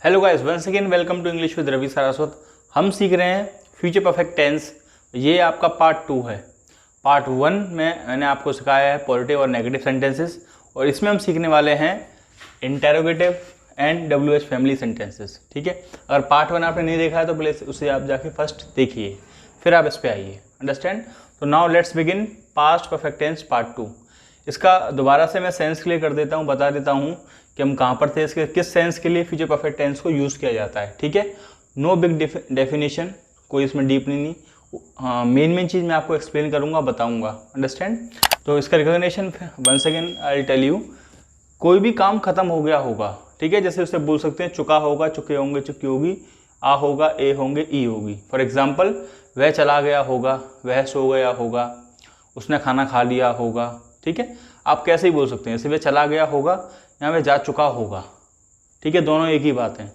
Hello guys, once again welcome to English with Ravi Saraswat. हम सीख रहे हैं फ्यूचर परफेक्ट टेंस। ये आपका पार्ट 2 है। पार्ट 1 में मैंने आपको सिखाया है पॉजिटिव और नेगेटिव सेंटेंसेस, और इसमें हम सीखने वाले हैं interrogative and WH family sentences. ठीक है, अगर पार्ट 1 आपने नहीं देखा है तो प्लीज़ उसे आप जाके फर्स्ट देखिए, फिर आप इस पर आइए। अंडरस्टैंड? तो now let's begin past perfect tense part 2। इसका दोबारा से मैं सेंस क्लियर कर देता हूँ, बता देता हूँ कि हम कहाँ पर थे, इसके किस सेंस के लिए फ्यूचर परफेक्ट टेंस को यूज़ किया जाता है। ठीक है, नो बिग डेफिनेशन, कोई इसमें डीप नहीं। हाँ, मेन चीज़ मैं आपको एक्सप्लेन करूँगा, बताऊँगा। अंडरस्टैंड? तो इसका recognition once again I tell you, कोई भी काम खत्म हो गया होगा। ठीक है, जैसे उसे बोल सकते हैं चुका होगा, चुके होंगे, चुकी होगी, आ होगा, ए होंगे, ई होगी। फॉर एग्जाम्पल, वह चला गया होगा, वह सो गया होगा, उसने खाना खा लिया होगा। ठीक है, आप कैसे ही बोल सकते हैं, जैसे वह चला गया होगा या वह जा चुका होगा। ठीक है, दोनों एक ही बात है।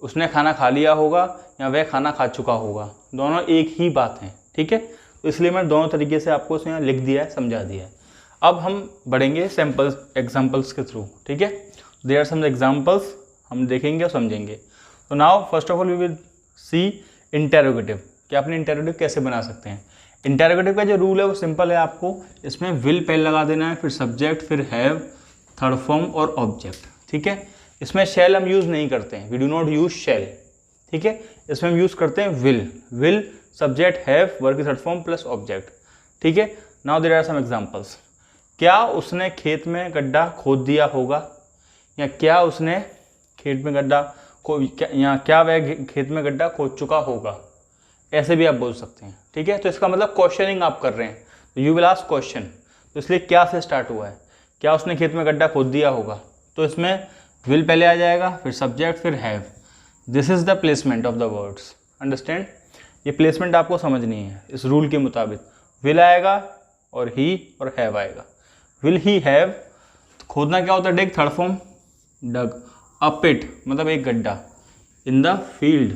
उसने खाना खा लिया होगा या वह खाना खा चुका होगा, दोनों एक ही बात है। ठीक है, तो इसलिए मैंने दोनों तरीके से आपको यहाँ लिख दिया है, समझा दिया है। अब हम बढ़ेंगे सैम्पल्स एग्जाम्पल्स के थ्रू। ठीक है, देयर आर सम एग्जाम्पल्स, हम देखेंगे और समझेंगे। तो now first of all we will see interrogative, कि आपने इंटेरोगेटिव कैसे बना सकते हैं। इंटेरोगेटिव का जो रूल है वो सिंपल है, आपको इसमें विल पहले लगा देना है, फिर सब्जेक्ट, फिर हैव, थर्ड फॉर्म और ऑब्जेक्ट। ठीक है, इसमें शैल हम यूज़ नहीं करते हैं, we do not use shall. ठीक है, इसमें हम यूज़ करते हैं विल, सब्जेक्ट, हैव, वर्ब की थर्ड फॉर्म प्लस ऑब्जेक्ट। ठीक है, now there are some examples. क्या उसने खेत में गड्ढा खोद दिया होगा, या क्या उसने खेत में गड्ढा या क्या वह खेत में गड्ढा खोद चुका होगा, ऐसे भी आप बोल सकते हैं। ठीक है, तो इसका मतलब क्वेश्चनिंग आप कर रहे हैं, तो यू विल आस्क क्वेश्चन। तो इसलिए क्या से स्टार्ट हुआ है, क्या उसने खेत में गड्ढा खोद दिया होगा, तो इसमें विल पहले आ जाएगा, फिर सब्जेक्ट, फिर have. This is the placement of the words. Understand? ये प्लेसमेंट आपको समझनी है इस रूल के मुताबिक। विल आएगा और ही और हैव आएगा। विल ही हैव, खोदना क्या होता है, डिग, थर्ड फॉर्म डग। अ पिट मतलब एक गड्ढा, इन द फील्ड,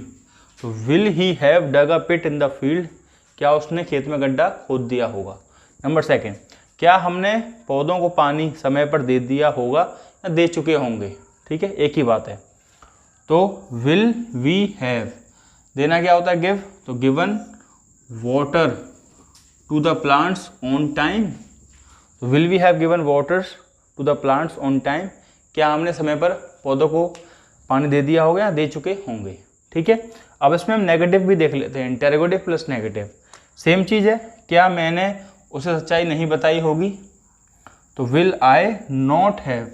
तो will he have dug a pit in the field, क्या उसने खेत में गड्ढा खोद दिया होगा। नंबर सेकेंड, क्या हमने पौधों को पानी समय पर दे दिया होगा या दे चुके होंगे। ठीक है, एक ही बात है। तो विल वी हैव, देना क्या होता है, गिव, तो given water to the plants on time. तो will we have given waters to the plants on time, क्या हमने समय पर पौधों को पानी दे दिया होगा या दे चुके होंगे। ठीक है, अब इसमें हम नेगेटिव भी देख लेते हैं, इंटेरोगेटिव प्लस नेगेटिव। सेम चीज़ है, क्या मैंने उसे सच्चाई नहीं बताई होगी, तो will I not have.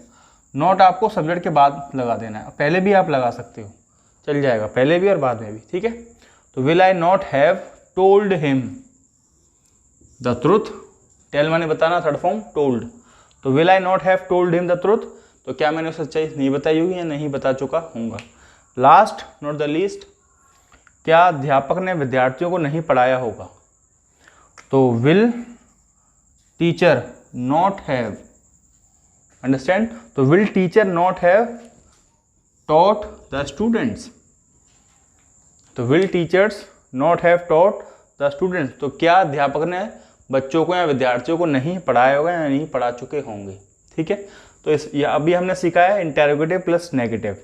Not आपको सब्जेक्ट के बाद लगा देना है, पहले भी आप लगा सकते हो, चल जाएगा, पहले भी और बाद में भी। ठीक है, तो will I not have told him the truth. Tell माने बताना, थर्ड फॉर्म टोल्ड, तो will I not have told him the truth, तो क्या मैंने उसे सच्चाई नहीं बताई होगी या नहीं बता चुका हूँगा। लास्ट नॉट द लीस्ट, क्या अध्यापक ने विद्यार्थियों को नहीं पढ़ाया होगा, तो will teacher not have. Understand? तो will teacher not have taught the students, तो will teachers not have taught the students, तो क्या अध्यापक ने बच्चों को या विद्यार्थियों को नहीं पढ़ाया होगा या नहीं पढ़ा चुके होंगे। ठीक है, तो अभी हमने सीखा है interrogative plus negative,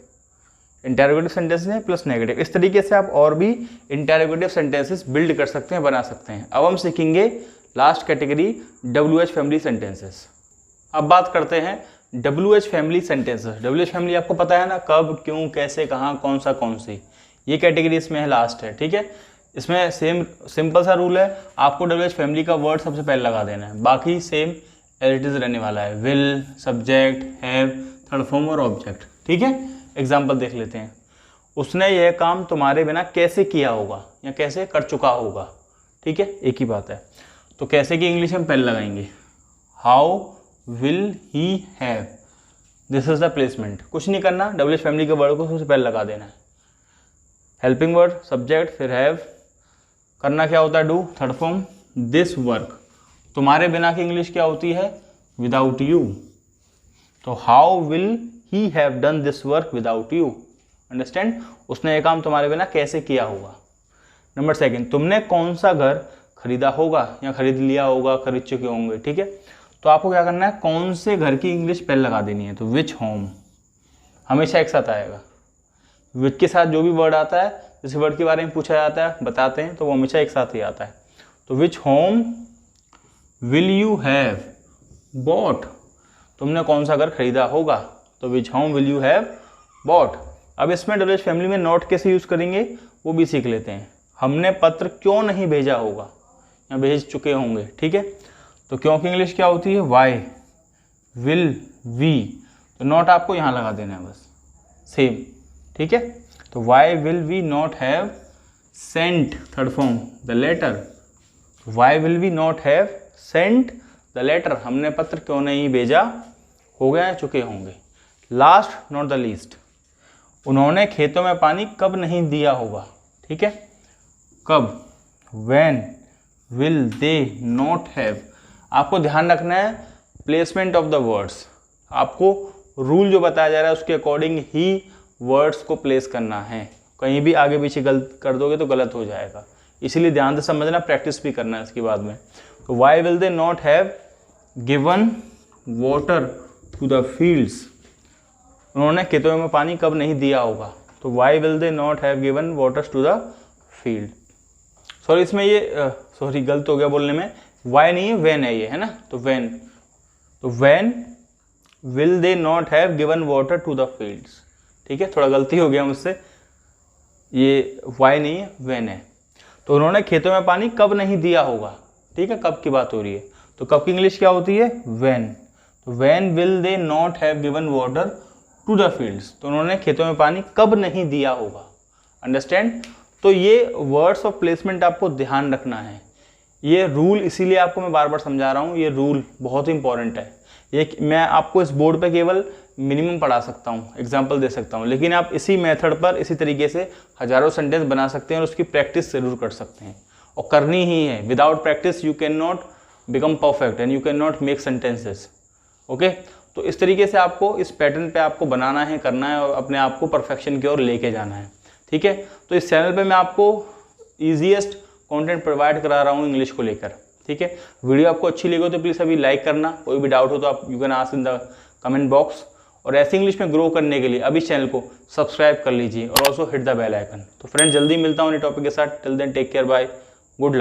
interrogative sentences हैं प्लस नेगेटिव। इस तरीके से आप और भी इंटेरोगेटिव सेंटेंसेस बिल्ड कर सकते हैं, बना सकते हैं। अब हम सीखेंगे last category, WH family sentences. अब बात करते हैं WH family sentences. WH family आपको पता है ना, कब, क्यों, कैसे, कहाँ, कौन सा, कौन सी, ये कैटेगरी इसमें है, लास्ट है। ठीक है, इसमें सिंपल सा रूल है, आपको WH फैमिली का वर्ड सबसे पहले लगा देना है, बाकी सेम एज इट इज रहने वाला है, will, subject, have, third form और ऑब्जेक्ट। ठीक है, एग्जाम्पल देख लेते हैं। उसने यह काम तुम्हारे बिना कैसे किया होगा या कैसे कर चुका होगा। ठीक है, एक ही बात है। तो कैसे की इंग्लिश में पहले लगाएंगे, how will he have. This is the placement, कुछ नहीं करना, WH फैमिली के वर्ड को सबसे पहले लगा देना है। हेल्पिंग वर्ड, सब्जेक्ट, फिर हैव, करना क्या होता है, do, third form, this work. तुम्हारे बिना की इंग्लिश क्या होती है, विदाउट यू, तो how will he have done this work without you. Understand? उसने ये काम तुम्हारे बिना कैसे किया होगा। नंबर सेकंड, तुमने कौन सा घर खरीदा होगा या खरीद लिया होगा, खरीद चुके होंगे। ठीक है, तो आपको क्या करना है, कौन से घर की इंग्लिश पहले लगा देनी है, तो विच होम हमेशा एक साथ आएगा। विच के साथ जो भी वर्ड आता है, जिस वर्ड के बारे में पूछा जाता है बताते हैं तो वो हमेशा एक साथ ही आता है। तो which home will you have bought, तुमने कौन सा घर खरीदा होगा, तो which home will you have bought. अब इसमें डब्ल्यूएच फैमिली में नॉट कैसे यूज़ करेंगे वो भी सीख लेते हैं। हमने पत्र क्यों नहीं भेजा होगा या भेज चुके होंगे, ठीक है। तो क्यों की इंग्लिश क्या होती है, वाई विल वी, तो नॉट आपको यहाँ लगा देना है बस, सेम, ठीक है। तो why will we not have sent, third form the letter, why will we not have sent the letter, हमने पत्र क्यों नहीं भेजा होगा या चुके होंगे। लास्ट नॉट द लीस्ट, उन्होंने खेतों में पानी कब नहीं दिया होगा, ठीक है। कब, when will they not have, आपको ध्यान रखना है प्लेसमेंट ऑफ द वर्ड्स, आपको रूल जो बताया जा रहा है उसके अकॉर्डिंग ही वर्ड्स को प्लेस करना है, कहीं भी आगे पीछे गलत कर दोगे तो गलत हो जाएगा, इसीलिए ध्यान से समझना, प्रैक्टिस भी करना है इसके बाद में। तो why will they not have given water to the fields, उन्होंने खेतों में पानी कब नहीं दिया होगा, तो why will they not have given waters to the field. Sorry इसमें ये सॉरी गलत हो गया बोलने में, वाई नहीं है व्हेन है ये, है ना। तो व्हेन, तो when will they not have given water to the fields, ठीक है, थोड़ा गलती हो गया मुझसे, ये वाई नहीं है व्हेन है। तो उन्होंने खेतों में पानी कब नहीं दिया होगा, ठीक है, कब की बात हो रही है, तो कब की इंग्लिश क्या होती है, व्हेन। तो when will they not have given water to the fields, तो उन्होंने खेतों में पानी कब नहीं दिया होगा, अंडरस्टैंड। तो ये वर्ड्स ऑफ प्लेसमेंट आपको ध्यान रखना है, ये रूल इसीलिए आपको मैं बार बार समझा रहा हूँ, ये रूल बहुत ही इंपॉर्टेंट है। ये मैं आपको इस बोर्ड पे केवल मिनिमम पढ़ा सकता हूँ, एग्जाम्पल दे सकता हूँ, लेकिन आप इसी मेथड पर इसी तरीके से हज़ारों सेंटेंस बना सकते हैं और उसकी प्रैक्टिस ज़रूर कर सकते हैं, और करनी ही है। Without practice you can not become perfect and you can not make sentences, okay. तो इस तरीके से आपको इस पैटर्न पे आपको बनाना है, करना है और अपने आप को परफेक्शन की ओर लेके जाना है, ठीक है। तो इस चैनल पे मैं आपको ईजीएस्ट कंटेंट प्रोवाइड करा रहा हूँ इंग्लिश को लेकर, ठीक है। वीडियो आपको अच्छी लगी हो तो प्लीज़ अभी लाइक करना, कोई भी डाउट हो तो आप you can ask in the comment box, और ऐसे इंग्लिश में ग्रो करने के लिए अभी चैनल को सब्सक्राइब कर लीजिए और also hit the bell icon. तो फ्रेंड जल्दी मिलता हूँ नए टॉपिक के साथ, till then take care, bye, good luck.